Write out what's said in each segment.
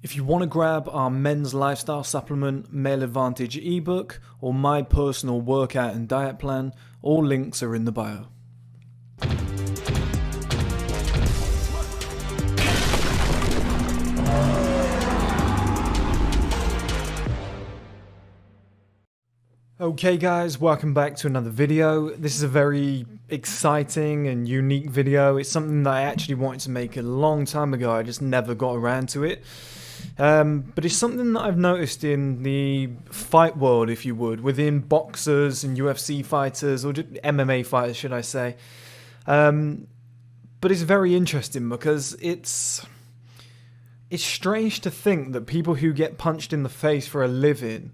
If you want to grab our men's lifestyle supplement, Male Advantage ebook, or my personal workout and diet plan, all links are in the bio. Okay guys, welcome back to another video. This is a very exciting and unique video. It's something that I actually wanted to make a long time ago, I just never got around to it. But it's something that I've noticed in the fight world, if you would, within boxers and UFC fighters, or just MMA fighters, should I say. But it's very interesting because it's strange to think that people who get punched in the face for a living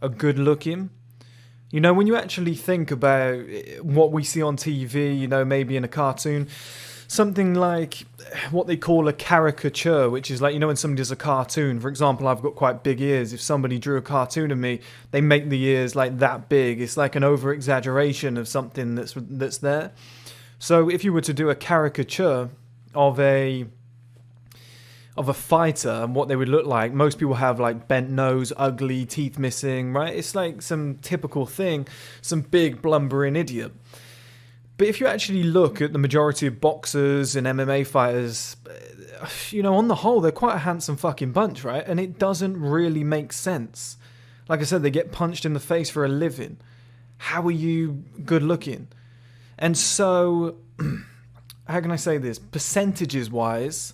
are good looking. You know, when you actually think about what we see on TV, you know, maybe in a cartoon, something like what they call a caricature, which is like, you know, when somebody does a cartoon, for example, I've got quite big ears. If somebody drew a cartoon of me, they make the ears like that big. It's like an over-exaggeration of something that's there. So if you were to do a caricature of a fighter and what they would look like, most people have like bent nose, ugly, teeth missing, right? It's like some typical thing, some big blumbering idiot. But if you actually look at the majority of boxers and MMA fighters, you know, on the whole, they're quite a handsome fucking bunch, right? And it doesn't really make sense. Like I said, they get punched in the face for a living. How are you good looking? And so, how can I say this? Percentages wise,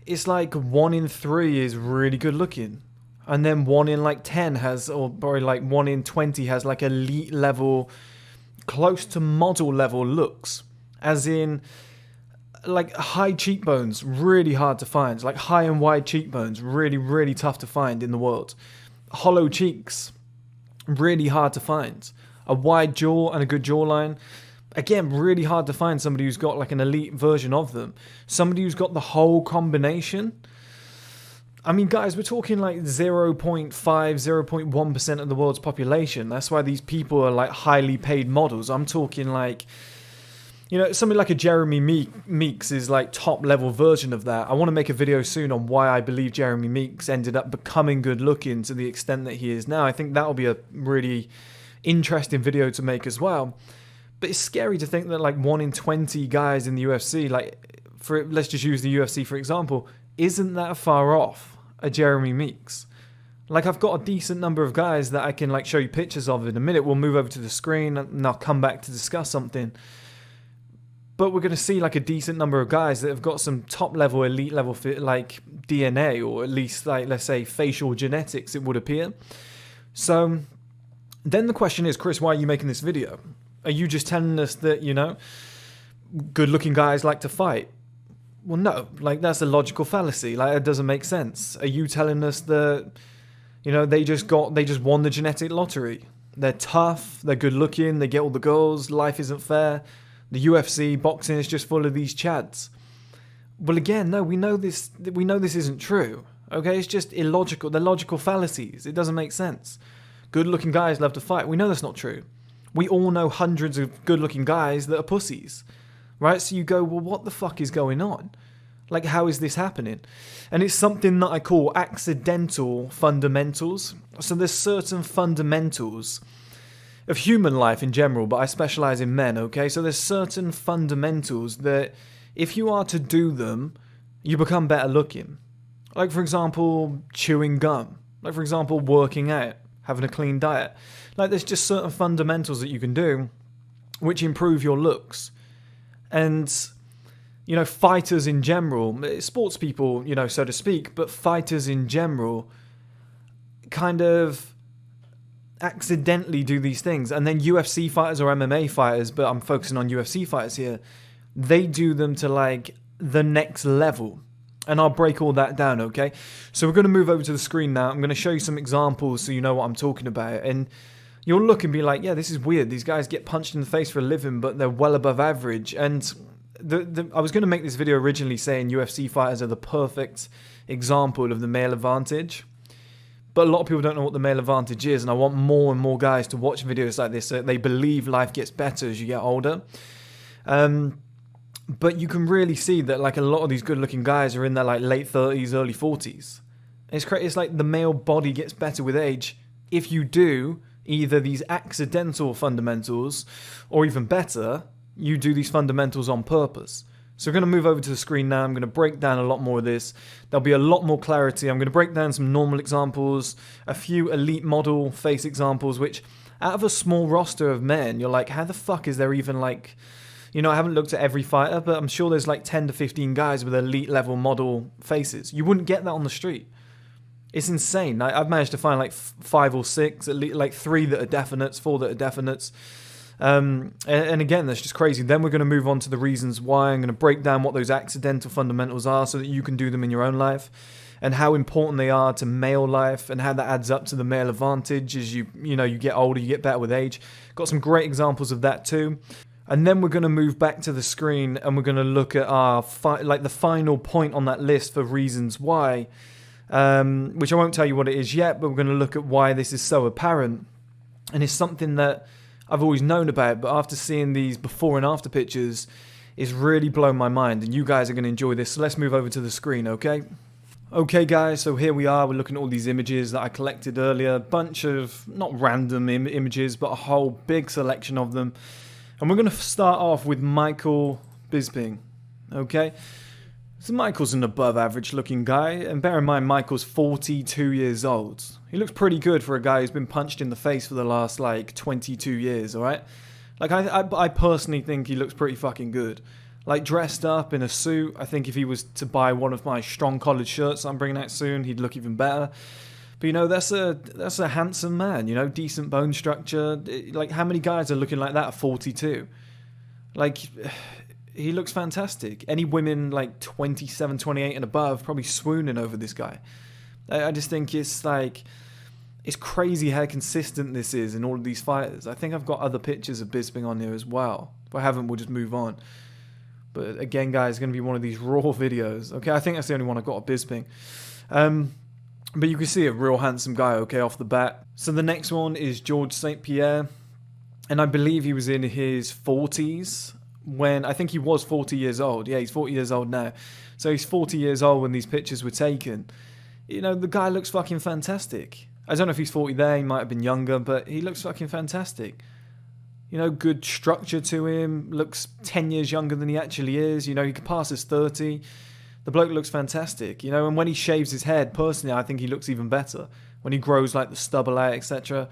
it's like 1 in 3 is really good looking. And then 1 in like 10 has, or probably like 1 in 20 has like elite level, close to model level looks. As in, like high cheekbones, really hard to find. Like high and wide cheekbones, really, really tough to find in the world. Hollow cheeks, really hard to find. A wide jaw and a good jawline, again, really hard to find somebody who's got like an elite version of them. Somebody who's got the whole combination. I mean, guys, we're talking like 0.5, 0.1% of the world's population. That's why these people are like highly paid models. I'm talking like, you know, somebody like a Jeremy Meeks is like top level version of that. I want to make a video soon on why I believe Jeremy Meeks ended up becoming good looking to the extent that he is now. I think that'll be a really interesting video to make as well. But it's scary to think that like 1 in 20 guys in the UFC, like let's just use the UFC for example, isn't that far off a Jeremy Meeks. Like I've got a decent number of guys that I can like show you pictures of in a minute. We'll move over to the screen and I'll come back to discuss something. But we're going to see like a decent number of guys that have got some top level, elite level like DNA, or at least like, let's say, facial genetics, it would appear. So then the question is, Chris, why are you making this video? Are you just telling us that, you know, good-looking guys like to fight? Well, no. Like, that's a logical fallacy. Like, it doesn't make sense. Are you telling us that, you know, they just won the genetic lottery? They're tough, they're good-looking, they get all the girls, life isn't fair. The UFC, boxing is just full of these chads. Well, again, no, we know this isn't true. Okay, it's just illogical. They're logical fallacies. It doesn't make sense. Good-looking guys love to fight. We know that's not true. We all know hundreds of good-looking guys that are pussies, right? So you go, well, what the fuck is going on? Like, how is this happening? And it's something that I call accidental fundamentals. So there's certain fundamentals of human life in general, but I specialize in men, okay? So there's certain fundamentals that if you are to do them, you become better looking. Like, for example, chewing gum. Like, for example, working out, having a clean diet. Like, there's just certain fundamentals that you can do which improve your looks. And, you know, fighters in general, sports people, you know, so to speak, but fighters in general kind of accidentally do these things. And then UFC fighters or MMA fighters, but I'm focusing on UFC fighters here, they do them to like the next level. And I'll break all that down, okay? So we're going to move over to the screen now. I'm going to show you some examples so you know what I'm talking about. And you'll look and be like, yeah, this is weird. These guys get punched in the face for a living, but they're well above average. And I was going to make this video originally saying UFC fighters are the perfect example of the male advantage. But a lot of people don't know what the male advantage is. And I want more and more guys to watch videos like this so that they believe life gets better as you get older. But you can really see that like a lot of these good looking guys are in their like late 30s, early 40s. It's like the male body gets better with age if you do either these accidental fundamentals, or even better, you do these fundamentals on purpose. So we're going to move over to the screen now. I'm going to break down a lot more of this. There'll be a lot more clarity. I'm going to break down some normal examples, a few elite model face examples, which out of a small roster of men, you're like, how the fuck is there even like, you know, I haven't looked at every fighter, but I'm sure there's like 10 to 15 guys with elite level model faces. You wouldn't get that on the street. It's insane. I've managed to find like 5 or 6, at least like 3 that are definites, 4 that are definites. And again, that's just crazy. Then we're going to move on to the reasons why. I'm going to break down what those accidental fundamentals are so that you can do them in your own life, and how important they are to male life, and how that adds up to the male advantage as you get older, you get better with age. Got some great examples of that too. And then we're going to move back to the screen and we're going to look at our the final point on that list for reasons why. Which I won't tell you what it is yet, but we're going to look at why this is so apparent. And it's something that I've always known about, but after seeing these before and after pictures, it's really blown my mind, and you guys are going to enjoy this. So let's move over to the screen, okay? Okay guys, so here we are. We're looking at all these images that I collected earlier. A bunch of, not random images, but a whole big selection of them. And we're going to start off with Michael Bisping, okay? So Michael's an above average looking guy, and bear in mind Michael's 42 years old. He looks pretty good for a guy who's been punched in the face for the last like 22 years, alright? Like I personally think he looks pretty fucking good. Like dressed up in a suit, I think if he was to buy one of my strong collared shirts I'm bringing out soon, he'd look even better. But you know, that's a handsome man, you know, decent bone structure. Like how many guys are looking like that at 42? Like... he looks fantastic. Any women like 27, 28 and above probably swooning over this guy. I just think it's like, it's crazy how consistent this is in all of these fighters. I think I've got other pictures of Bisping on here as well. If I haven't, we'll just move on. But again, guys, it's going to be one of these raw videos. Okay, I think that's the only one I've got of Bisping. But you can see a real handsome guy, okay, off the bat. So the next one is George St. Pierre. And I believe he was in his 40s. When I think he was 40 years old. Yeah, he's 40 years old now. So he's 40 years old when these pictures were taken. You know, the guy looks fucking fantastic. I don't know if he's 40 there, he might have been younger, but he looks fucking fantastic. You know, good structure to him, looks 10 years younger than he actually is. You know, he could pass as 30. The bloke looks fantastic, you know, and when he shaves his head, personally, I think he looks even better. When he grows like the stubble out, etc.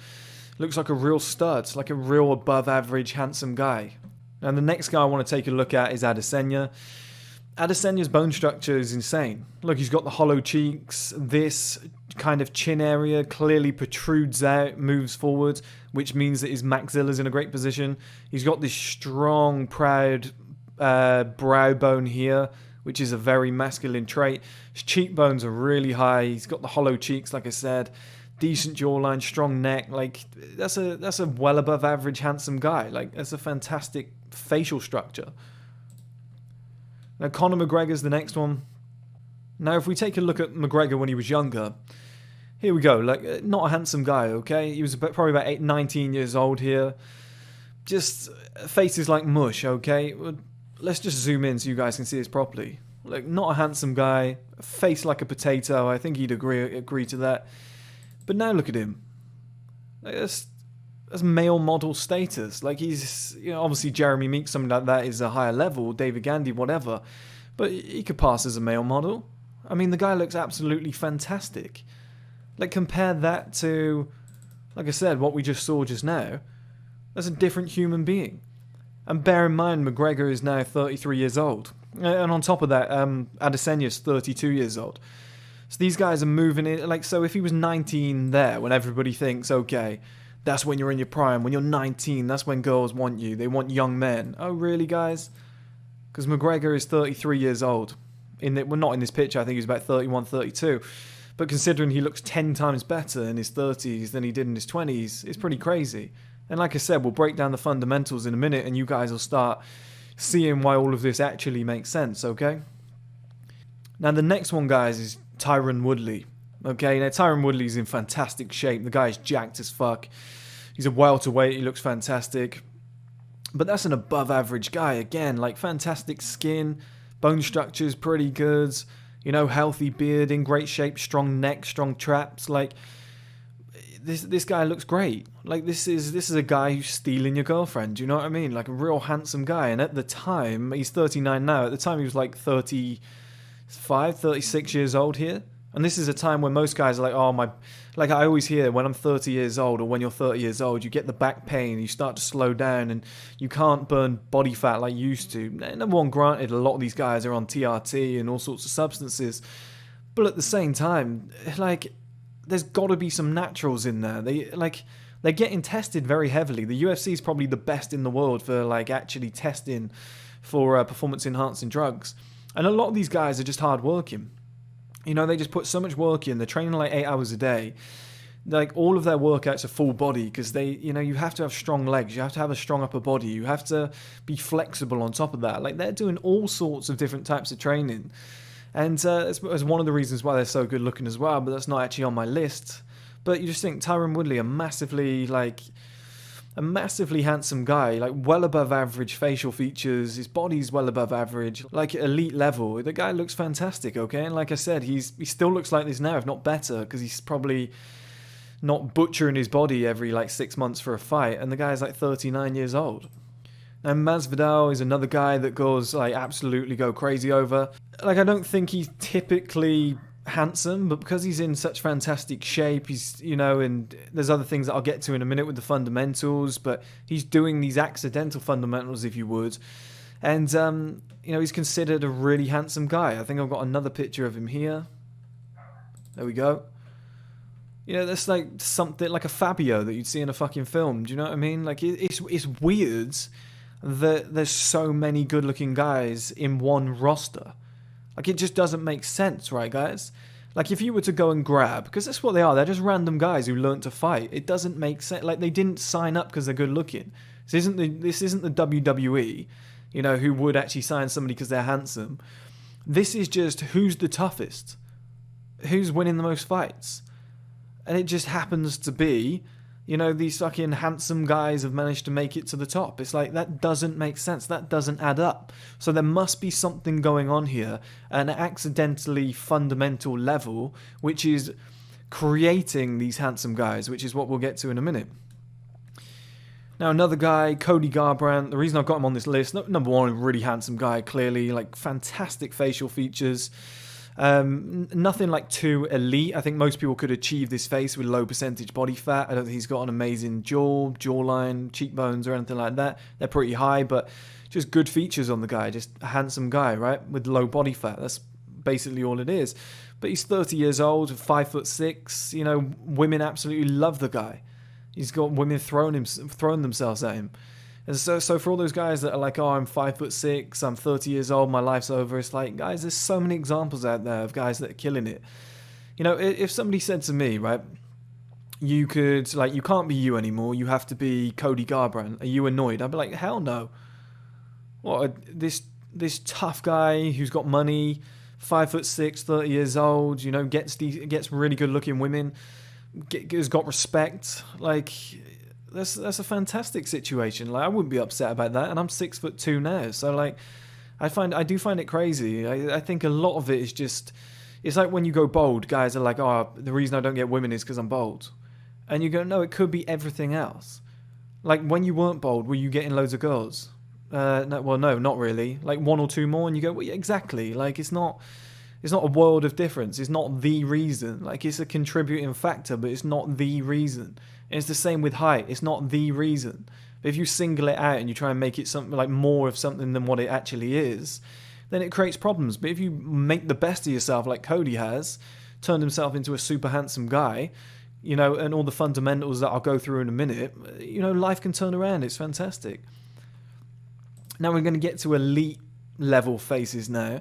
Looks like a real stud, like a real above average handsome guy. And the next guy I want to take a look at is Adesanya. Adesanya's bone structure is insane. Look, he's got the hollow cheeks. This kind of chin area clearly protrudes out, moves forward, which means that his maxilla's in a great position. He's got this strong, proud brow bone here, which is a very masculine trait. His cheekbones are really high. He's got the hollow cheeks, like I said. Decent jawline, strong neck. Like that's a well above average handsome guy. Like that's a fantastic facial structure. Now Conor McGregor's the next one. Now if we take a look at McGregor when he was younger, here we go. Like not a handsome guy, okay? He was probably about 19 years old here. Just faces like mush, okay? Let's just zoom in so you guys can see this properly. Like not a handsome guy, face like a potato. I think he'd agree to that. But now look at him. Like that's male model status. Like he's, you know, obviously Jeremy Meeks, something like that is a higher level, David Gandy, whatever. But he could pass as a male model. I mean, the guy looks absolutely fantastic. Like compare that to, like I said, what we just saw just now. That's a different human being. And bear in mind, McGregor is now 33 years old. And on top of that, Adesanya's 32 years old. So these guys are moving in, like, so if he was 19 there, when everybody thinks, okay, that's when you're in your prime, when you're 19, that's when girls want you, they want young men. Oh, really, guys? Because McGregor is 33 years old. Well, not in this picture, I think he's about 31, 32. But considering he looks 10 times better in his 30s than he did in his 20s, it's pretty crazy. And like I said, we'll break down the fundamentals in a minute, and you guys will start seeing why all of this actually makes sense, okay? Now, the next one, guys, is Tyron Woodley. Okay, now Tyron Woodley's in fantastic shape. The guy's jacked as fuck. He's a welterweight. He looks fantastic. But that's an above average guy. Again, like fantastic skin. Bone structure's pretty good. You know, healthy beard, in great shape, strong neck, strong traps. Like, this guy looks great. Like, this is a guy who's stealing your girlfriend. Do you know what I mean? Like, a real handsome guy. And at the time, he's 39 now. At the time, he was like 35, 36 years old here. And this is a time when most guys are like, oh my, like I always hear when I'm 30 years old, or when you're 30 years old, you get the back pain, you start to slow down, and you can't burn body fat like you used to. Number one, granted, a lot of these guys are on TRT and all sorts of substances, but at the same time, like, there's got to be some naturals in there. They're getting tested very heavily. The UFC is probably the best in the world for like actually testing for performance enhancing drugs, and a lot of these guys are just hard working. You know, they just put so much work in. They're training like 8 hours a day. Like, all of their workouts are full body because you have to have strong legs. You have to have a strong upper body. You have to be flexible on top of that. Like, they're doing all sorts of different types of training. And it's one of the reasons why they're so good looking as well, but that's not actually on my list. But you just think Tyron Woodley, a massively handsome guy, like well above average facial features, his body's well above average, like elite level. The guy looks fantastic, okay? And like I said, he still looks like this now, if not better, because he's probably not butchering his body every like 6 months for a fight, and the guy's like 39 years old. Now, Masvidal is another guy that goes like absolutely go crazy over. Like, I don't think he's typically handsome, but because he's in such fantastic shape, he's, you know, and there's other things that I'll get to in a minute with the fundamentals, but he's doing these accidental fundamentals, if you would, and you know, he's considered a really handsome guy. I think I've got another picture of him here. There we go. You know, that's like something like a Fabio that you'd see in a fucking film. Do you know what I mean? Like, it's weird that there's so many good-looking guys in one roster. Like, it just doesn't make sense, right, guys? Like, if you were to go and grab, because that's what they are, they're just random guys who learned to fight. It doesn't make sense. Like, they didn't sign up because they're good-looking. This isn't the WWE, you know, who would actually sign somebody because they're handsome. This is just who's the toughest, who's winning the most fights. And it just happens to be, you know, these fucking handsome guys have managed to make it to the top. It's like, that doesn't make sense. That doesn't add up. So there must be something going on here, an accidentally fundamental level, which is creating these handsome guys, which is what we'll get to in a minute. Now, another guy, Cody Garbrandt. The reason I've got him on this list, number one, really handsome guy, clearly, like fantastic facial features. Nothing like too elite. I think most people could achieve this face with low percentage body fat. I don't think he's got an amazing jawline, cheekbones or anything like that. They're pretty high, but just good features on the guy. Just a handsome guy, right? With low body fat. That's basically all it is. But he's 30 years old, 5'6". You know, women absolutely love the guy. He's got women throwing themselves at him. And so for all those guys that are like, oh, I'm 5'6", I'm 30 years old, my life's over. It's like, guys, there's so many examples out there of guys that are killing it. You know, if somebody said to me, right, you can't be you anymore, you have to be Cody Garbrandt, are you annoyed? I'd be like, hell no. What, this tough guy who's got money, 5'6", 30 years old, you know, gets really good looking women, has got respect, like, that's a fantastic situation. Like, I wouldn't be upset about that, and I'm 6'2" now, so like, I do find it crazy. I think a lot of it is just, it's like when you go bald, guys are like, oh, the reason I don't get women is because I'm bald, and you go, no, it could be everything else. Like, when you weren't bald, were you getting loads of girls? No, not really. Like, one or two more, and you go, well, yeah, exactly. Like, it's not a world of difference. It's not the reason. Like, it's a contributing factor, but it's not the reason. And it's the same with height. It's not the reason. But if you single it out and you try and make it something like more of something than what it actually is, then it creates problems. But if you make the best of yourself, like Cody has, turned himself into a super handsome guy, you know, and all the fundamentals that I'll go through in a minute, you know, life can turn around. It's fantastic. Now we're going to get to elite level faces now.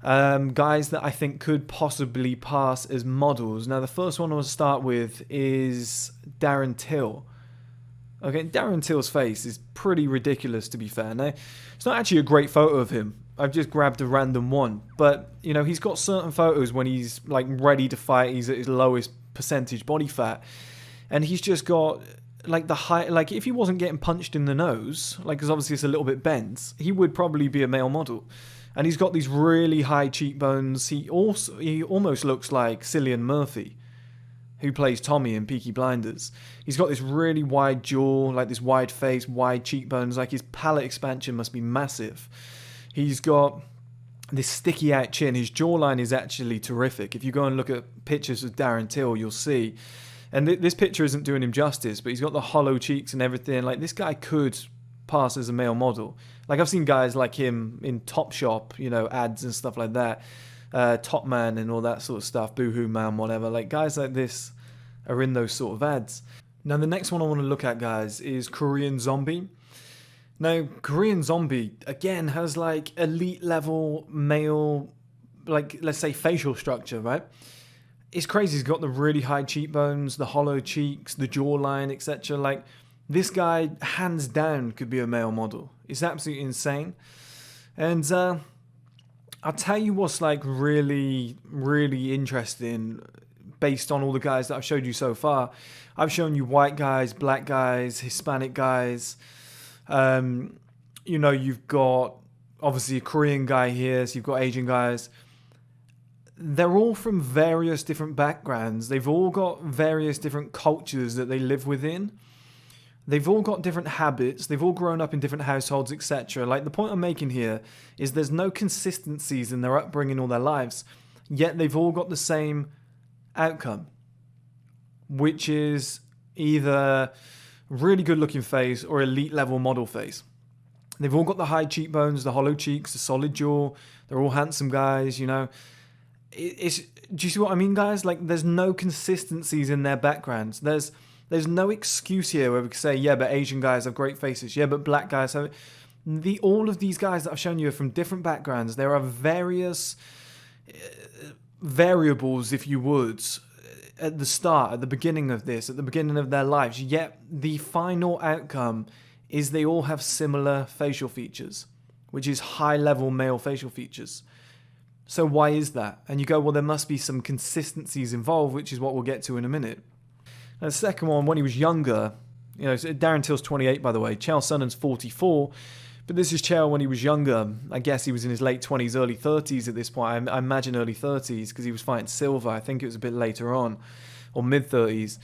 Guys that I think could possibly pass as models. Now, the first one I want to start with is Darren Till. Okay, Darren Till's face is pretty ridiculous, to be fair. Now, it's not actually a great photo of him. I've just grabbed a random one. But, you know, he's got certain photos when he's, like, ready to fight. He's at his lowest percentage body fat. And he's just got, like, the height. Like, if he wasn't getting punched in the nose, like, because obviously it's a little bit bent, he would probably be a male model. And he's got these really high cheekbones. He almost looks like Cillian Murphy, who plays Tommy in Peaky Blinders. He's got this really wide jaw, like this wide face, wide cheekbones, like his palate expansion must be massive. He's got this sticky out chin. His jawline is actually terrific. If you go and look at pictures of Darren Till, you'll see. And this picture isn't doing him justice, but he's got the hollow cheeks and everything. Like, this guy could pass as a male model. Like, I've seen guys like him in Topshop, you know, ads and stuff like that. Top Man and all that sort of stuff. Boohoo Man, whatever. Like, guys like this are in those sort of ads. Now, the next one I want to look at, guys, is Korean Zombie. Now, Korean Zombie, again, has, like, elite level male, like, let's say facial structure, right? It's crazy. He's got the really high cheekbones, the hollow cheeks, the jawline, etc. Like, this guy, hands down, could be a male model. It's absolutely insane. And I'll tell you what's, like, really, really interesting based on all the guys that I've showed you so far. I've shown you white guys, black guys, Hispanic guys. You know, you've got, obviously, a Korean guy here, so you've got Asian guys. They're all from various different backgrounds. They've all got various different cultures that they live within. They've all got different habits. They've all grown up in different households, etc. Like, the point I'm making here is there's no consistencies in their upbringing or their lives, yet they've all got the same outcome, which is either really good looking face or elite level model face. They've all got the high cheekbones, the hollow cheeks, the solid jaw. They're all handsome guys, you know. Do you see what I mean, guys? Like, there's no consistencies in their backgrounds. There's no excuse here where we can say, yeah, but Asian guys have great faces. Yeah, but black guys have... All of these guys that I've shown you are from different backgrounds. There are various variables, if you would, at the start, at the beginning of this, at the beginning of their lives. Yet the final outcome is they all have similar facial features, which is high-level male facial features. So why is that? And you go, well, there must be some consistencies involved, which is what we'll get to in a minute. And the second one, when he was younger, you know, Darren Till's 28, by the way. Chael Sonnen's 44. But this is Chael when he was younger. I guess he was in his late 20s, early 30s at this point. I imagine early 30s because he was fighting Silva. I think it was a bit later on, or mid-30s.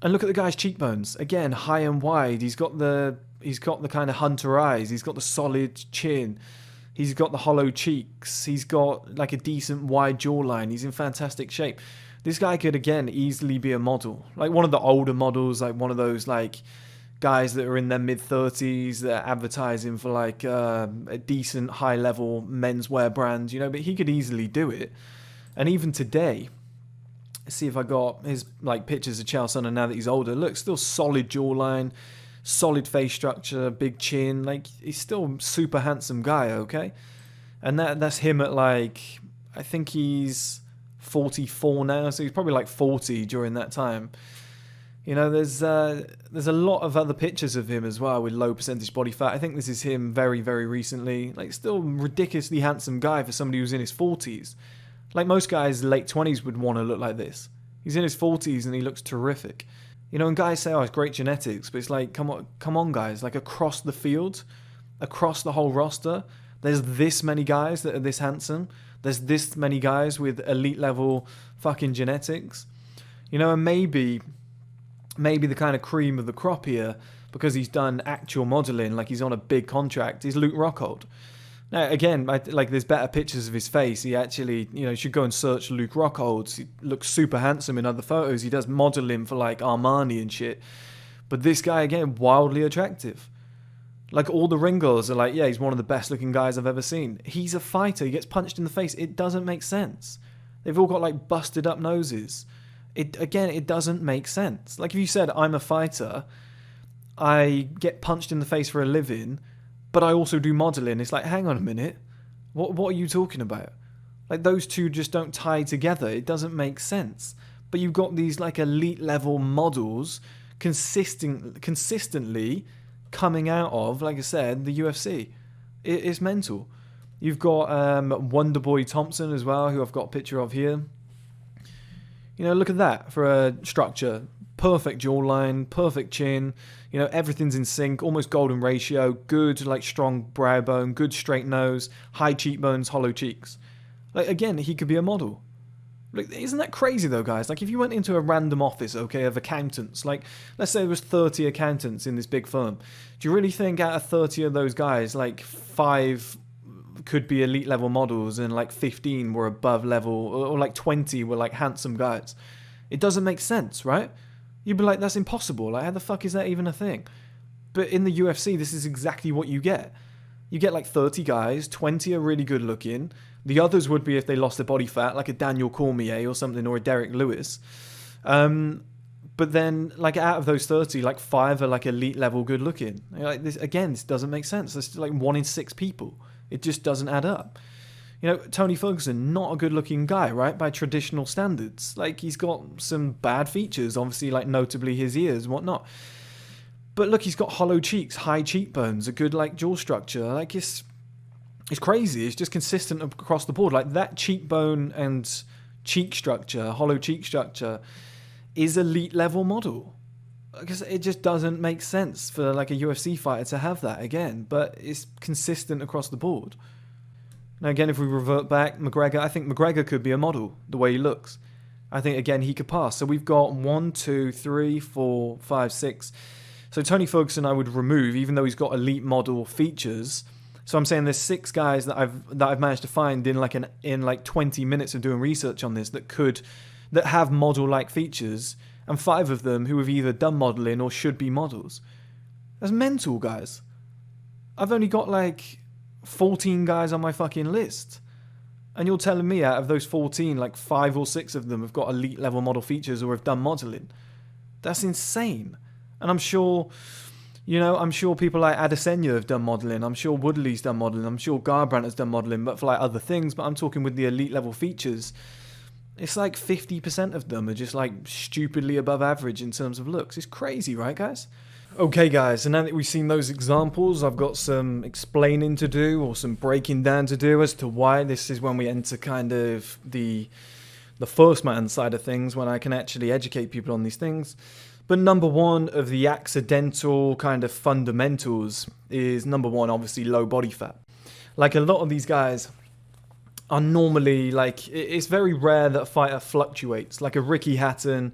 And look at the guy's cheekbones. Again, high and wide. He's got the kind of hunter eyes. He's got the solid chin. He's got the hollow cheeks. He's got like a decent wide jawline. He's in fantastic shape. This guy could, again, easily be a model. Like one of the older models, like one of those like guys that are in their mid-30s that are advertising for like a decent high-level menswear brand, you know, but he could easily do it. And even today, let's see if I got his like pictures of Chael Sonnen now that he's older. Look, still solid jawline, solid face structure, big chin. Like, he's still a super handsome guy, okay? And that's him at like, I think he's 44 now, so he's probably like 40 during that time. You know, there's a lot of other pictures of him as well with low percentage body fat. I think this is him very, very recently. Like, still ridiculously handsome guy for somebody who's in his 40s. Like, most guys late 20s would want to look like this. He's in his 40s and he looks terrific. You know, and guys say, oh, it's great genetics, but it's like, come on, guys. Like, across the field, across the whole roster, there's this many guys that are this handsome. There's this many guys with elite level fucking genetics. You know, and maybe the kind of cream of the crop here, because he's done actual modelling, like he's on a big contract, is Luke Rockhold. Now, again, like there's better pictures of his face. He actually, you know, you should go and search Luke Rockhold. He looks super handsome in other photos. He does modelling for like Armani and shit. But this guy, again, wildly attractive. Like, all the ring girls are like, yeah, he's one of the best looking guys I've ever seen. He's a fighter. He gets punched in the face. It doesn't make sense. They've all got like busted up noses. It doesn't make sense. Like, if you said, I'm a fighter, I get punched in the face for a living, but I also do modelling. It's like, hang on a minute. What are you talking about? Like, those two just don't tie together. It doesn't make sense. But you've got these like elite level models consistently coming out of, like I said, the UFC. It's mental. You've got Wonderboy Thompson as well, who I've got a picture of here. You know, look at that for a structure. perfect jawline, perfect chin, you know, everything's in sync, almost golden ratio, good, like, strong brow bone, good straight nose, high cheekbones, hollow cheeks. Like, again, he could be a model. Like, isn't that crazy, though, guys? Like, if you went into a random office, okay, of accountants, like, let's say there was 30 accountants in this big firm, do you really think out of 30 of those guys, like, 5 could be elite level models and, like, 15 were above level, or like, 20 were, like, handsome guys? It doesn't make sense, right? You'd be like, that's impossible. Like, how the fuck is that even a thing? But in the UFC, this is exactly what you get. You get like 30 guys, 20 are really good looking. The others would be if they lost their body fat, like a Daniel Cormier or something, or a Derek Lewis. But then, like, out of those 30, like, 5 are like elite level good looking. Like, this, again, this doesn't make sense. It's like 1 in 6 people. It just doesn't add up. You know, Tony Ferguson, not a good looking guy, right? By traditional standards. Like, he's got some bad features, obviously, like, notably his ears and whatnot. But look, he's got hollow cheeks, high cheekbones, a good, like, jaw structure. Like, it's crazy. It's just consistent across the board. Like, that cheekbone and cheek structure, hollow cheek structure, is elite level model. Because it just doesn't make sense for, like, a UFC fighter to have that again. But it's consistent across the board. Now, again, if we revert back, McGregor, I think McGregor could be a model, the way he looks. I think, again, he could pass. So we've got 1, 2, 3, 4, 5, 6. So Tony Ferguson I would remove, even though he's got elite model features. So I'm saying there's 6 guys that I've managed to find in like 20 minutes of doing research on this that have model-like features, and 5 of them who have either done modeling or should be models. That's mental, guys. I've only got like 14 guys on my fucking list. And you're telling me out of those 14, like 5 or 6 of them have got elite level model features or have done modeling. That's insane. And I'm sure people like Adesanya have done modeling. I'm sure Woodley's done modeling. I'm sure Garbrandt has done modeling, but for like other things. But I'm talking with the elite level features. It's like 50% of them are just like stupidly above average in terms of looks. It's crazy, right, guys? Okay, guys, and now that we've seen those examples, I've got some explaining to do or some breaking down to do as to why. This is when we enter kind of the first man side of things, when I can actually educate people on these things. But number one of the accidental kind of fundamentals is, number one, obviously low body fat. Like, a lot of these guys are normally, like, it's very rare that a fighter fluctuates, like a Ricky Hatton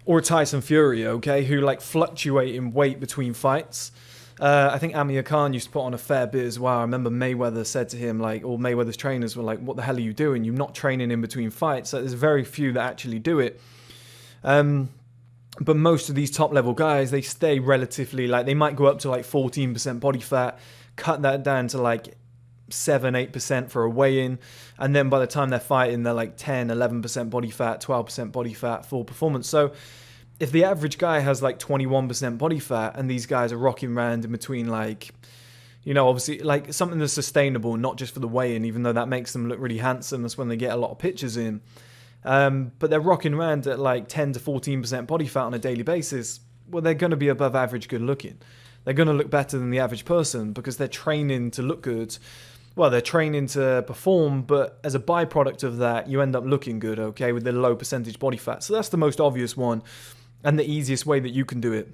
or a Tyson Fury, okay, who like fluctuate in weight between fights. I think Amir Khan used to put on a fair bit as well. I remember Mayweather said to him, like, or Mayweather's trainers were like, what the hell are you doing? You're not training in between fights. So there's very few that actually do it. But most of these top level guys, they stay relatively, like, they might go up to like 14% body fat, cut that down to like 7-8% for a weigh-in, and then by the time they're fighting, they're like 10-11% body fat, 12% body fat, full performance. So if the average guy has like 21% body fat and these guys are rocking around in between, like, you know, obviously like something that's sustainable, not just for the weigh-in, even though that makes them look really handsome, that's when they get a lot of pictures in, but they're rocking around at like 10-14% body fat on a daily basis, well, they're going to be above average good looking. They're going to look better than the average person because they're training to look good. Well, they're training to perform, but as a byproduct of that, you end up looking good, okay, with the low percentage body fat. So that's the most obvious one and the easiest way that you can do it.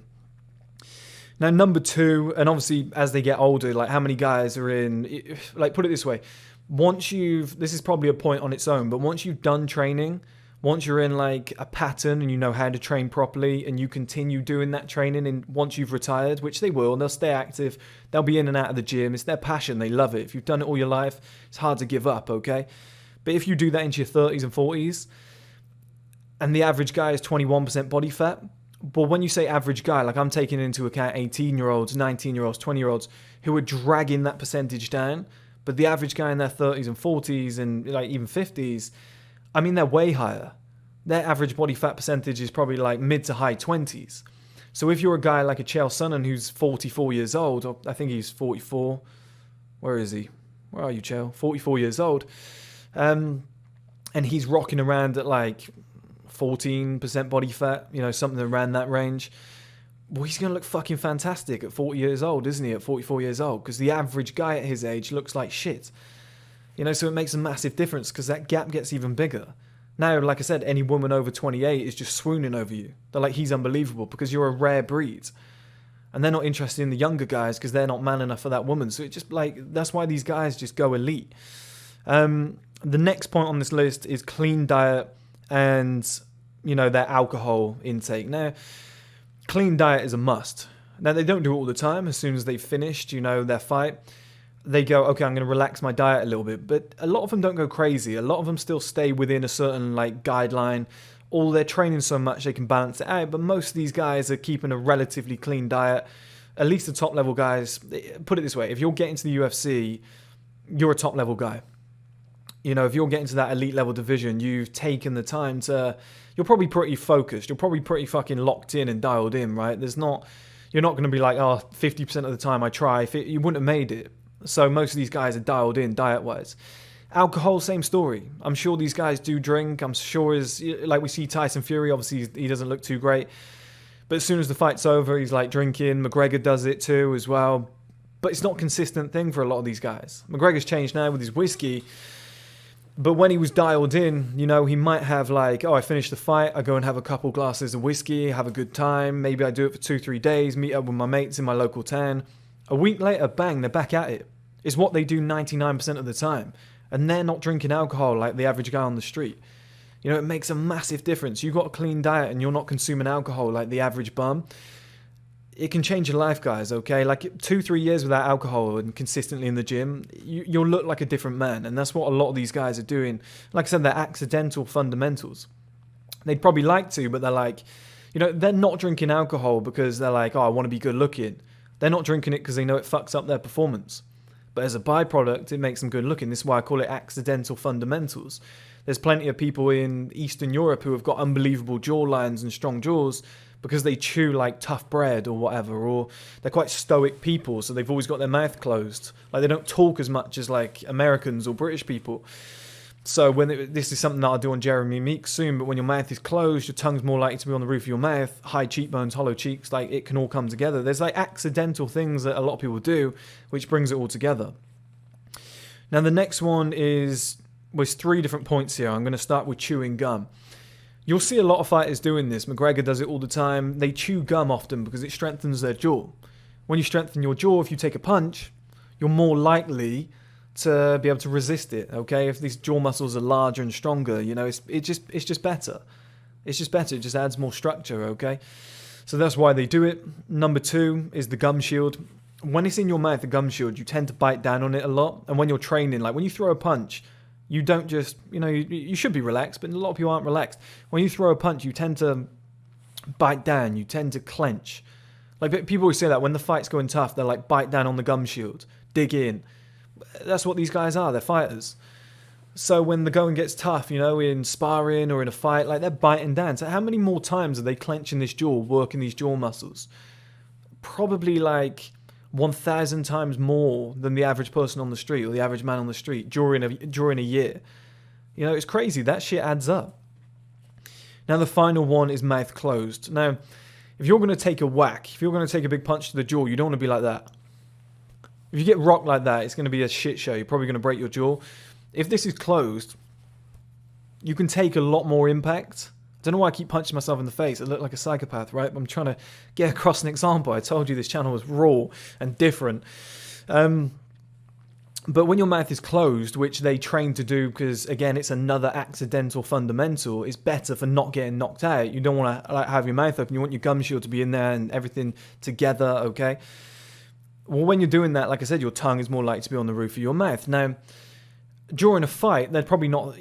Now, number two, and obviously as they get older, like how many guys are in, like, put it this way, this is probably a point on its own, but once you've done training, once you're in like a pattern and you know how to train properly and you continue doing that training, and once you've retired, which they will, they'll stay active, they'll be in and out of the gym, it's their passion, they love it. If you've done it all your life, it's hard to give up, okay? But if you do that into your 30s and 40s, and the average guy is 21% body fat, but when you say average guy, like, I'm taking into account 18-year-olds, 19-year-olds, 20-year-olds who are dragging that percentage down, but the average guy in their 30s and 40s and like even 50s, I mean, they're way higher. Their average body fat percentage is probably like mid to high 20s. So if you're a guy like a Chael Sonnen who's 44 years old, or I think he's 44. Where is he? Where are you, Chael? 44 years old. And he's rocking around at like 14% body fat, you know, something around that range. Well, he's going to look fucking fantastic at 40 years old, isn't he, at 44 years old? Because the average guy at his age looks like shit. You know, so it makes a massive difference because that gap gets even bigger. Now, like I said, any woman over 28 is just swooning over you. They're like, he's unbelievable because you're a rare breed. And they're not interested in the younger guys because they're not man enough for that woman. So it's just like, that's why these guys just go elite. The next point on this list is clean diet and, their alcohol intake. Now, clean diet is a must. Now, they don't do it all the time. As soon as they've finished, their fight, they go, okay, I'm going to relax my diet a little bit. But a lot of them don't go crazy. A lot of them still stay within a certain guideline, or they're training so much they can balance it out. But most of these guys are keeping a relatively clean diet. At least the top level guys, put it this way, if you're getting to the UFC, you're a top level guy. If you're getting to that elite level division, you've taken the time you're probably pretty focused. You're probably pretty fucking locked in and dialed in, right? You're not going to be like, 50% of the time I try. You wouldn't have made it. So most of these guys are dialed in diet-wise. Alcohol, same story. I'm sure these guys do drink. I'm sure like we see Tyson Fury, obviously he doesn't look too great. But as soon as the fight's over, he's like drinking. McGregor does it too as well. But it's not a consistent thing for a lot of these guys. McGregor's changed now with his whiskey. But when he was dialed in, he might have I finish the fight, I go and have a couple glasses of whiskey, have a good time. Maybe I do it for 2-3 days, meet up with my mates in my local town. A week later, bang, they're back at it. It's what they do 99% of the time. And they're not drinking alcohol like the average guy on the street. It makes a massive difference. You've got a clean diet and you're not consuming alcohol like the average bum. It can change your life, guys, okay? 2-3 years without alcohol and consistently in the gym, you'll look like a different man. And that's what a lot of these guys are doing. Like I said, they're accidental fundamentals. They'd probably like to, but they're not drinking alcohol because they're like, I want to be good looking. They're not drinking it because they know it fucks up their performance. But as a byproduct, it makes them good looking. This is why I call it accidental fundamentals. There's plenty of people in Eastern Europe who have got unbelievable jawlines and strong jaws because they chew like tough bread or whatever, or they're quite stoic people, so they've always got their mouth closed. They don't talk as much as Americans or British people. So this is something that I'll do on Jeremy Meeks soon, but when your mouth is closed, your tongue's more likely to be on the roof of your mouth, high cheekbones, hollow cheeks, it can all come together. There's accidental things that a lot of people do, which brings it all together. Now the next one was 3 different points here. I'm going to start with chewing gum. You'll see a lot of fighters doing this. McGregor does it all the time. They chew gum often because it strengthens their jaw. When you strengthen your jaw, if you take a punch, you're more likely to be able to resist it, okay? If these jaw muscles are larger and stronger, it's just better. It's just better. It just adds more structure, okay? So that's why they do it. Number 2 is the gum shield. When it's in your mouth, the gum shield, you tend to bite down on it a lot. And when you're training, when you throw a punch, you don't just, you should be relaxed, but a lot of people aren't relaxed. When you throw a punch, you tend to bite down. You tend to clench. People always say that when the fight's going tough, they're bite down on the gum shield, dig in. That's what these guys are. They're fighters. So when the going gets tough, in sparring or in a fight, they're biting down. So how many more times are they clenching this jaw, working these jaw muscles? Probably 1,000 times more than the average person on the street or the average man on the street during a year. It's crazy. That shit adds up. Now the final one is mouth closed. Now, if you're going to take a whack, if you're going to take a big punch to the jaw, you don't want to be like that. If you get rocked like that, it's going to be a shit show. You're probably going to break your jaw. If this is closed, you can take a lot more impact. I don't know why I keep punching myself in the face. I look like a psychopath, right? I'm trying to get across an example. I told you this channel was raw and different. But when your mouth is closed, which they train to do because, again, it's another accidental fundamental, it's better for not getting knocked out. You don't want to have your mouth open. You want your gum shield to be in there and everything together, okay? Well, when you're doing that, like I said, your tongue is more likely to be on the roof of your mouth. Now, during a fight, they're probably not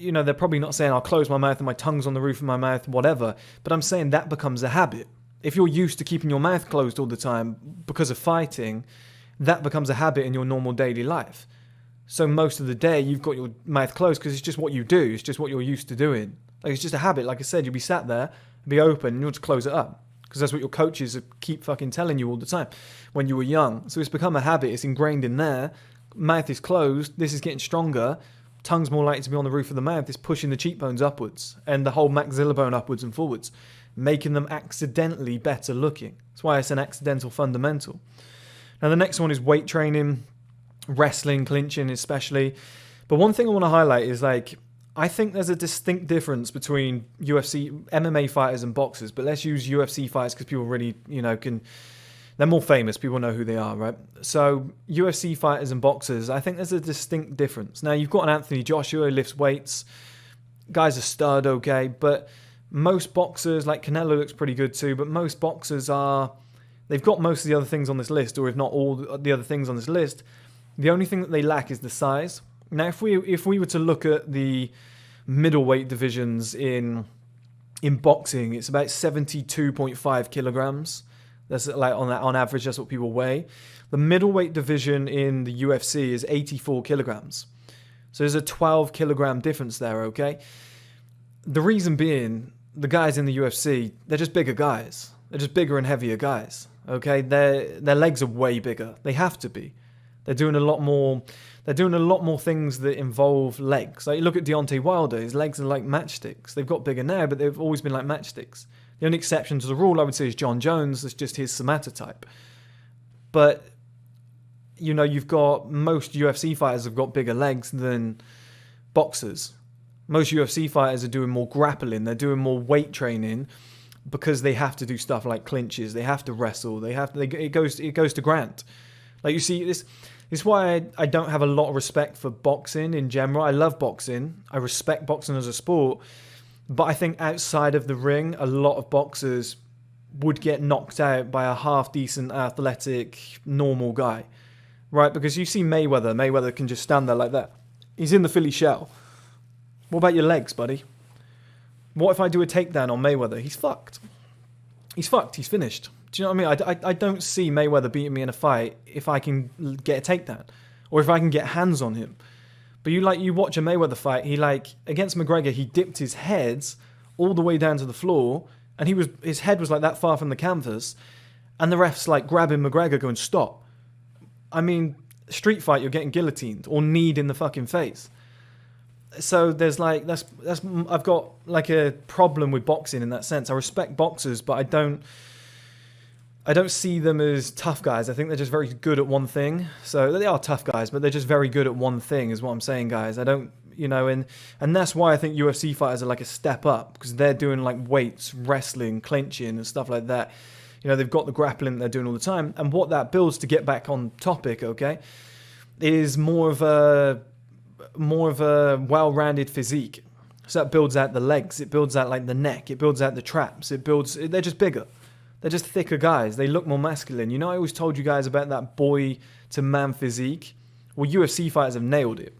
saying, I'll close my mouth and my tongue's on the roof of my mouth, whatever. But I'm saying that becomes a habit. If you're used to keeping your mouth closed all the time because of fighting, that becomes a habit in your normal daily life. So most of the day, you've got your mouth closed because it's just what you do. It's just what you're used to doing. It's just a habit. Like I said, you'll be sat there, be open, and you'll just close it up. Because that's what your coaches keep fucking telling you all the time when you were young. So it's become a habit. It's ingrained in there. Mouth is closed. This is getting stronger. Tongue's more likely to be on the roof of the mouth. It's pushing the cheekbones upwards and the whole maxilla bone upwards and forwards, making them accidentally better looking. That's why it's an accidental fundamental. Now, the next one is weight training, wrestling, clinching especially. But one thing I want to highlight is I think there's a distinct difference between UFC, MMA fighters and boxers, but let's use UFC fighters because people really, they're more famous. People know who they are, right? So UFC fighters and boxers, I think there's a distinct difference. Now, you've got an Anthony Joshua who lifts weights. Guy's a stud, okay, but most boxers, like Canelo looks pretty good too, but most boxers they've got most of the other things on this list, or if not all the other things on this list. The only thing that they lack is the size. Now, if we were to look at the middleweight divisions in boxing, it's about 72.5 kilograms. That's like on average, that's what people weigh. The middleweight division in the UFC is 84 kilograms. So there's a 12 kilogram difference there, okay? The reason being, the guys in the UFC, they're just bigger guys. They're just bigger and heavier guys, okay? Their legs are way bigger. They have to be. They're doing a lot more things that involve legs. Like, you look at Deontay Wilder, his legs are like matchsticks. They've got bigger now, but they've always been like matchsticks. The only exception to the rule, I would say, is John Jones. That's just his somatotype. But, you've got most UFC fighters have got bigger legs than boxers. Most UFC fighters are doing more grappling. They're doing more weight training because they have to do stuff like clinches. They have to wrestle. It goes to Grant. Like, you see, this is why I don't have a lot of respect for boxing in general. I love boxing. I respect boxing as a sport. But I think outside of the ring, a lot of boxers would get knocked out by a half-decent, athletic, normal guy. Right? Because you see Mayweather. Mayweather can just stand there like that. He's in the Philly shell. What about your legs, buddy? What if I do a takedown on Mayweather? He's fucked. He's fucked. He's finished. Do you know what I mean? I don't see Mayweather beating me in a fight if I can get a takedown or if I can get hands on him. But you watch a Mayweather fight, against McGregor, he dipped his head all the way down to the floor, and his head was like that far from the canvas, and the ref's like grabbing McGregor going, stop. I mean, street fight, you're getting guillotined or kneed in the fucking face. So there's I've got like a problem with boxing in that sense. I respect boxers, but I don't see them as tough guys. I think they're just very good at one thing. So they are tough guys, but they're just very good at one thing is what I'm saying, guys. I don't, and that's why I think UFC fighters are like a step up, because they're doing like weights, wrestling, clinching and stuff like that. They've got the grappling they're doing all the time. And what that builds, to get back on topic, okay, is more of a well-rounded physique. So that builds out the legs. It builds out like the neck. It builds out the traps. They're just bigger. They're just thicker guys. They look more masculine. I always told you guys about that boy to man physique. Well, UFC fighters have nailed it.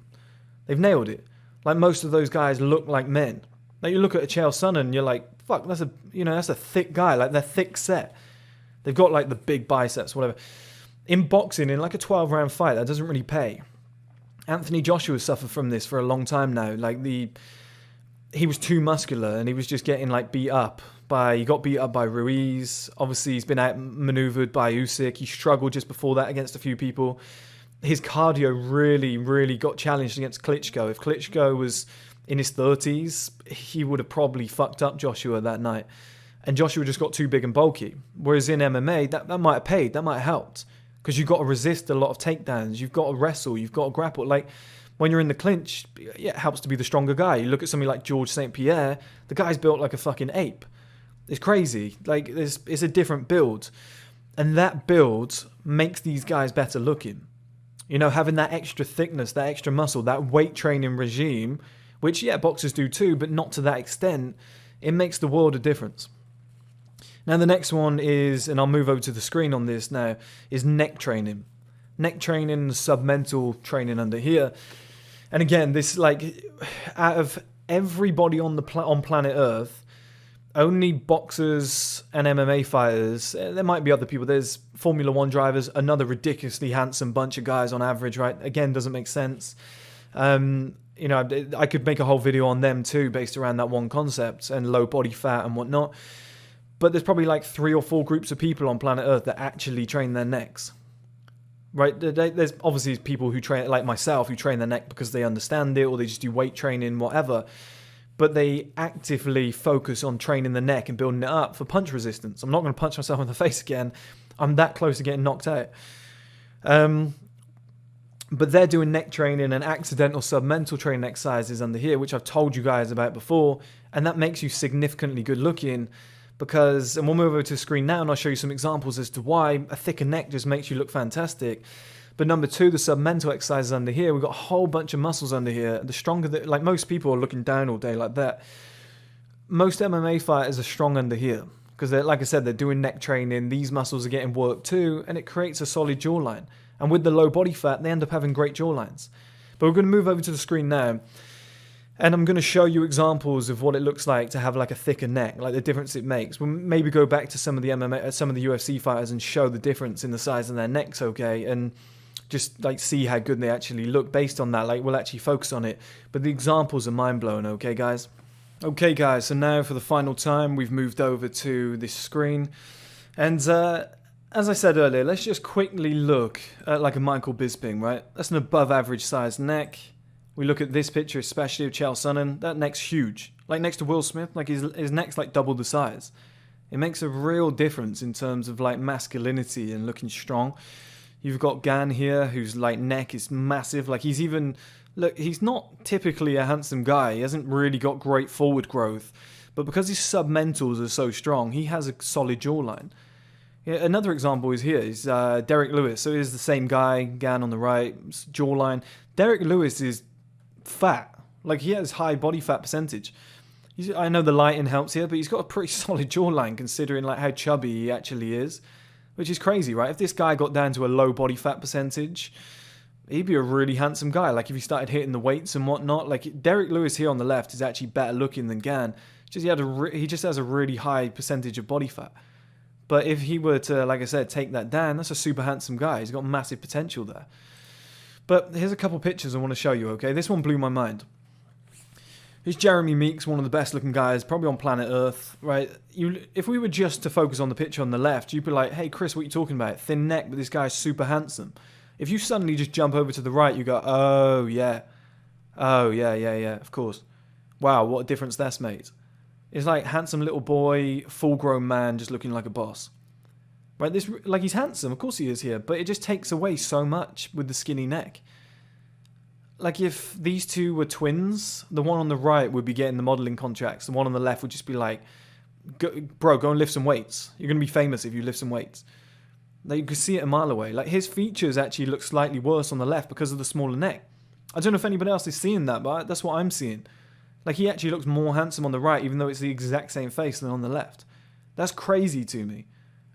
They've nailed it. Like, most of those guys look like men. Like, you look at a Chael Sonnen and you're like, fuck, that's a thick guy. Like, they're thick set. They've got like the big biceps, whatever. In boxing, in like a 12-round fight, that doesn't really pay. Anthony Joshua suffered from this for a long time now. Like, he was too muscular and he was just getting like he got beat up by Ruiz. Obviously, he's been outmaneuvered by Usyk. He struggled just before that against a few people. His cardio really, really got challenged against Klitschko. If Klitschko was in his 30s, he would have probably fucked up Joshua that night. And Joshua just got too big and bulky. Whereas in MMA, that might have paid. That might have helped. Because you've got to resist a lot of takedowns. You've got to wrestle. You've got to grapple. Like, when you're in the clinch, yeah, it helps to be the stronger guy. You look at somebody like George St. Pierre, the guy's built like a fucking ape. It's crazy. Like, it's a different build. And that build makes these guys better looking. Having that extra thickness, that extra muscle, that weight training regime, which, yeah, boxers do too, but not to that extent, it makes the world a difference. Now, the next one is, and I'll move over to the screen on this now, is neck training. Neck training, submental training under here. And again, this, like, out of everybody on planet Earth, only boxers and MMA fighters, there might be other people, there's Formula 1 drivers, another ridiculously handsome bunch of guys on average, right? Again, doesn't make sense. I could make a whole video on them too, based around that one concept, and low body fat and whatnot. But there's probably like 3 or 4 groups of people on planet Earth that actually train their necks. Right? There's obviously people who train, like myself, who train their neck because they understand it, or they just do weight training, whatever. But they actively focus on training the neck and building it up for punch resistance. I'm not going to punch myself in the face again. I'm that close to getting knocked out. But they're doing neck training and accidental submental training exercises under here, which I've told you guys about before, and that makes you significantly good looking because, and we'll move over to the screen now and I'll show you some examples as to why a thicker neck just makes you look fantastic. But number two, the submental exercises under here, we've got a whole bunch of muscles under here. The stronger, like most people are looking down all day like that. Most MMA fighters are strong under here because, like I said, they're doing neck training. These muscles are getting worked too, and it creates a solid jawline. And with the low body fat, they end up having great jawlines. But we're going to move over to the screen now, and I'm going to show you examples of what it looks like to have like a thicker neck, like the difference it makes. We'll maybe go back to some of the MMA, some of the UFC fighters and show the difference in the size of their necks, okay? And just like see how good they actually look based on that. Like we'll actually focus on it. But the examples are mind-blowing, okay, guys? Okay, guys, so now for the final time, we've moved over to this screen. And as I said earlier, let's just quickly look at like a Michael Bisping, right? That's an above average sized neck. We look at this picture, especially of Chael Sonnen. That neck's huge. Like next to Will Smith, like his neck's like double the size. It makes a real difference in terms of like masculinity and looking strong. You've got Gan here, whose like neck is massive. Like he's even, look, he's not typically a handsome guy. He hasn't really got great forward growth. But because his submentals are so strong, he has a solid jawline. Yeah, another example is here is Derek Lewis. So it is the same guy, Gan on the right, jawline. Derek Lewis is fat. Like he has high body fat percentage. I know the lighting helps here, but he's got a pretty solid jawline considering like how chubby he actually is, which is crazy, right? If this guy got down to a low body fat percentage, he'd be a really handsome guy. Like if he started hitting the weights and whatnot. Like Derek Lewis here on the left is actually better looking than Gan. He just has a really high percentage of body fat. But if he were to, like I said, take that down, that's a super handsome guy. He's got massive potential there. But here's a couple pictures I want to show you, okay? This one blew my mind. Here's Jeremy Meeks, one of the best looking guys, probably on planet Earth, right? If we were just to focus on the picture on the left, you'd be like, hey, Chris, what are you talking about? Thin neck, but this guy's super handsome. If you suddenly just jump over to the right, you go, oh, yeah. Oh, yeah, of course. Wow, what a difference that's made. It's like handsome little boy, full-grown man just looking like a boss. Right, this like he's handsome, of course he is here, but it just takes away so much with the skinny neck. Like if these two were twins, the one on the right would be getting the modeling contracts, the one on the left would just be like, bro, go and lift some weights. You're going to be famous if you lift some weights. Like you could see it a mile away. Like his features actually look slightly worse on the left because of the smaller neck. I don't know if anybody else is seeing that, but that's what I'm seeing. Like, he actually looks more handsome on the right, even though it's the exact same face than on the left. That's crazy to me.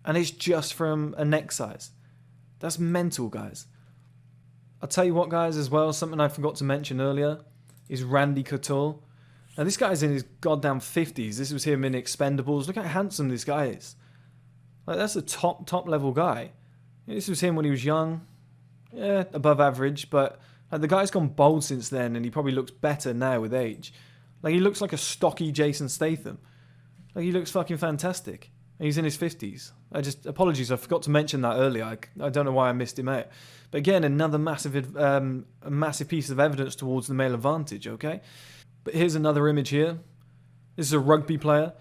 And it's just from a neck size. That's mental, guys. I'll tell you what, guys, as well, something I forgot to mention earlier is Randy Couture. Now, this guy's in his goddamn 50s. This was him in Expendables. Look how handsome this guy is. Like, that's a top level guy. This was him when he was young. Yeah, above average, but like, the guy's gone bold since then, and he probably looks better now with age. Like, he looks like a stocky Jason Statham. Like, he looks fucking fantastic. And he's in his 50s. Apologies, I forgot to mention that earlier. I don't know why I missed him out. But again, another massive piece of evidence towards the male advantage, okay? But here's another image here. This is a rugby player.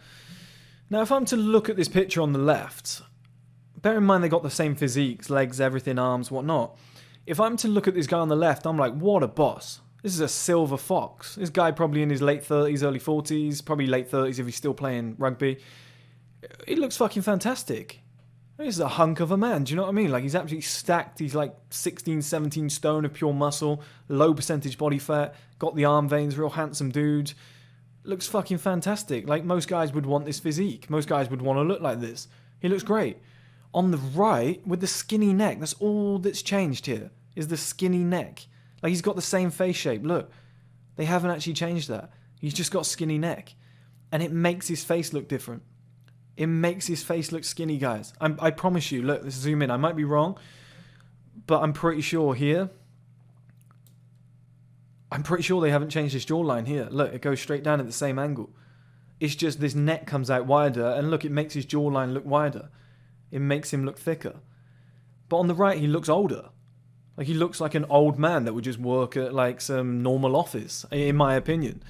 Now, if I'm to look at this picture on the left, bear in mind they got the same physiques, legs, everything, arms, whatnot. If I'm to look at this guy on the left, I'm like, what a boss. This is a silver fox. This guy probably in his late 30s, early 40s, probably late 30s if he's still playing rugby. He looks fucking fantastic. This is a hunk of a man, do you know what I mean? Like, he's absolutely stacked. He's like 16, 17 stone of pure muscle, low percentage body fat, got the arm veins, real handsome dude. Looks fucking fantastic. Like, most guys would want this physique. Most guys would want to look like this. He looks great. On the right, with the skinny neck, that's all that's changed here, is the skinny neck. Like, he's got the same face shape. Look, they haven't actually changed that. He's just got skinny neck. And it makes his face look different. It makes his face look skinny, guys. I promise you. Look, let's zoom in. I might be wrong, but I'm pretty sure here. I'm pretty sure they haven't changed his jawline here. Look, it goes straight down at the same angle. It's just this neck comes out wider, and look, it makes his jawline look wider. It makes him look thicker. But on the right, he looks older. Like, he looks like an old man that would just work at, like, some normal office, in my opinion,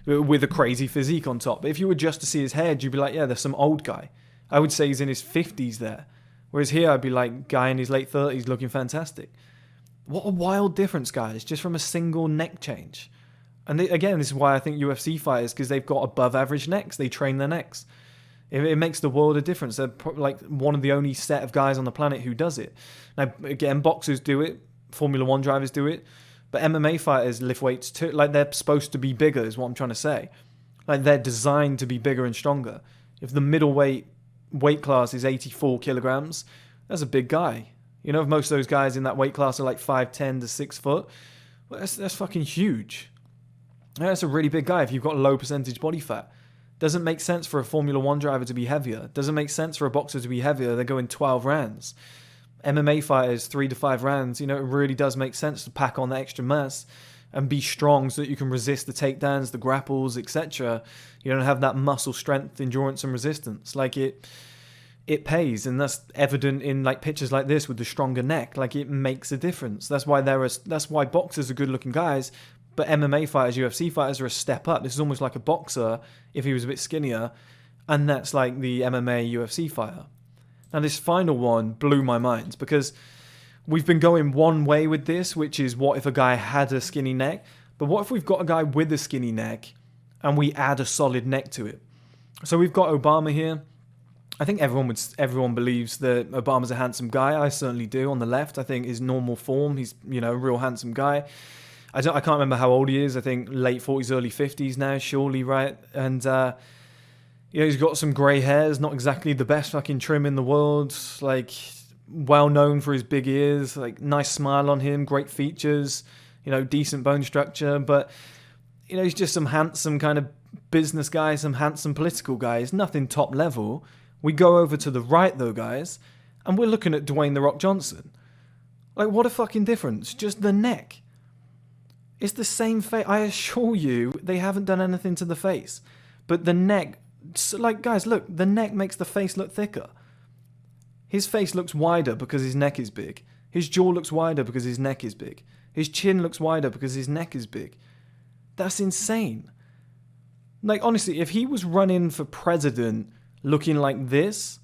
with a crazy physique on top. But if you were just to see his head, you'd be like, yeah, there's some old guy. I would say he's in his 50s there. Whereas here, I'd be like, guy in his late 30s looking fantastic. What a wild difference, guys, just from a single neck change. And again, this is why I think UFC fighters, because they've got above average necks, they train their necks. It makes the world a difference. They're like one of the only set of guys on the planet who does it. Now, again, boxers do it, Formula One drivers do it, but MMA fighters lift weights too. Like, they're supposed to be bigger, is what I'm trying to say. Like, they're designed to be bigger and stronger. If the middleweight weight class is 84 kilograms, that's a big guy. You know, if most of those guys in that weight class are like 5'10" to 6 foot, well, that's fucking huge. That's a really big guy if you've got low percentage body fat. Doesn't make sense for a Formula One driver to be heavier. Doesn't make sense for a boxer to be heavier. They're going 12 rounds. MMA fighters, 3 to 5 rounds. You know, it really does make sense to pack on the extra mass and be strong so that you can resist the takedowns, the grapples, etc. You don't have that muscle strength, endurance, and resistance. Like, it pays, and that's evident in like pictures like this with the stronger neck. Like, it makes a difference. That's why boxers are good-looking guys. But MMA fighters, UFC fighters are a step up. This is almost like a boxer if he was a bit skinnier. And that's like the MMA UFC fighter. Now, this final one blew my mind because we've been going one way with this, which is what if a guy had a skinny neck? But what if we've got a guy with a skinny neck and we add a solid neck to it? So we've got Obama here. I think everyone believes that Obama's a handsome guy. I certainly do. On the left, I think his normal form, he's, you know, a real handsome guy. I can't remember how old he is. I think late 40s, early 50s now, surely, right? And, he's got some grey hairs, not exactly the best fucking trim in the world. Like, well known for his big ears, like, nice smile on him, great features, you know, decent bone structure. But, you know, he's just some handsome kind of business guy, some handsome political guy. He's nothing top level. We go over to the right, though, guys, and we're looking at Dwayne "The Rock" Johnson. Like, what a fucking difference. Just the neck. It's the same face. I assure you, they haven't done anything to the face. But the neck, like, guys, look, the neck makes the face look thicker. His face looks wider because his neck is big. His jaw looks wider because his neck is big. His chin looks wider because his neck is big. That's insane. Like, honestly, if he was running for president looking like this,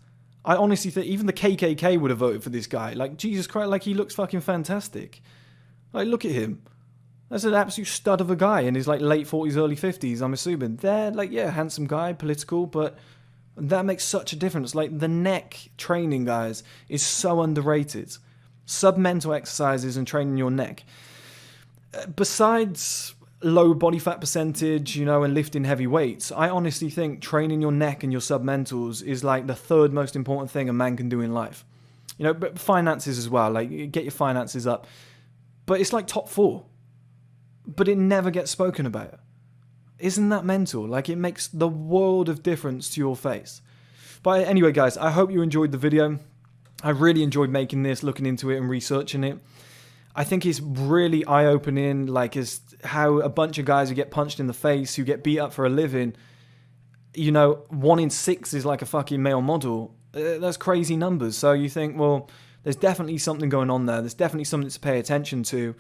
I honestly think even the KKK would have voted for this guy. Like, Jesus Christ, like, he looks fucking fantastic. Like, look at him. That's an absolute stud of a guy in his like late 40s, early 50s, I'm assuming. They're like, yeah, handsome guy, political, but that makes such a difference. Like, the neck training, guys, is so underrated. Submental exercises and training your neck. Besides low body fat percentage, you know, and lifting heavy weights, I honestly think training your neck and your submentals is like the third most important thing a man can do in life. You know, but finances as well. Like, get your finances up. But it's like top 4. But it never gets spoken about. Isn't that mental? Like, it makes the world of difference to your face. But anyway, guys, I hope you enjoyed the video. I really enjoyed making this, looking into it and researching it. I think it's really eye-opening, like, as how a bunch of guys who get punched in the face, who get beat up for a living, you know, 1 in 6 is like a fucking male model. That's crazy numbers. So you think, well, there's definitely something going on there. There's definitely something to pay attention to.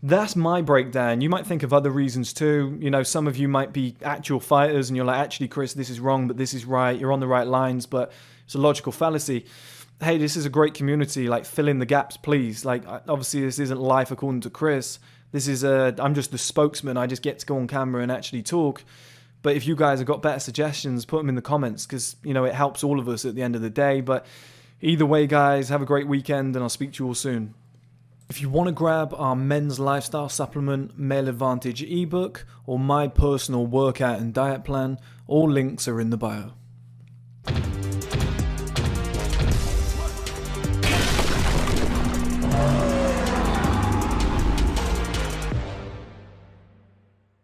That's my breakdown. You might think of other reasons too. You know, some of you might be actual fighters and you're like, actually, Chris, this is wrong, but this is right. You're on the right lines, but it's a logical fallacy. Hey, this is a great community. Like, fill in the gaps, please. Like, obviously, this isn't life according to Chris. I'm just the spokesman. I just get to go on camera and actually talk. But if you guys have got better suggestions, put them in the comments because, you know, it helps all of us at the end of the day. But either way, guys, have a great weekend and I'll speak to you all soon. If you want to grab our men's lifestyle supplement, Male Advantage ebook, or my personal workout and diet plan, all links are in the bio.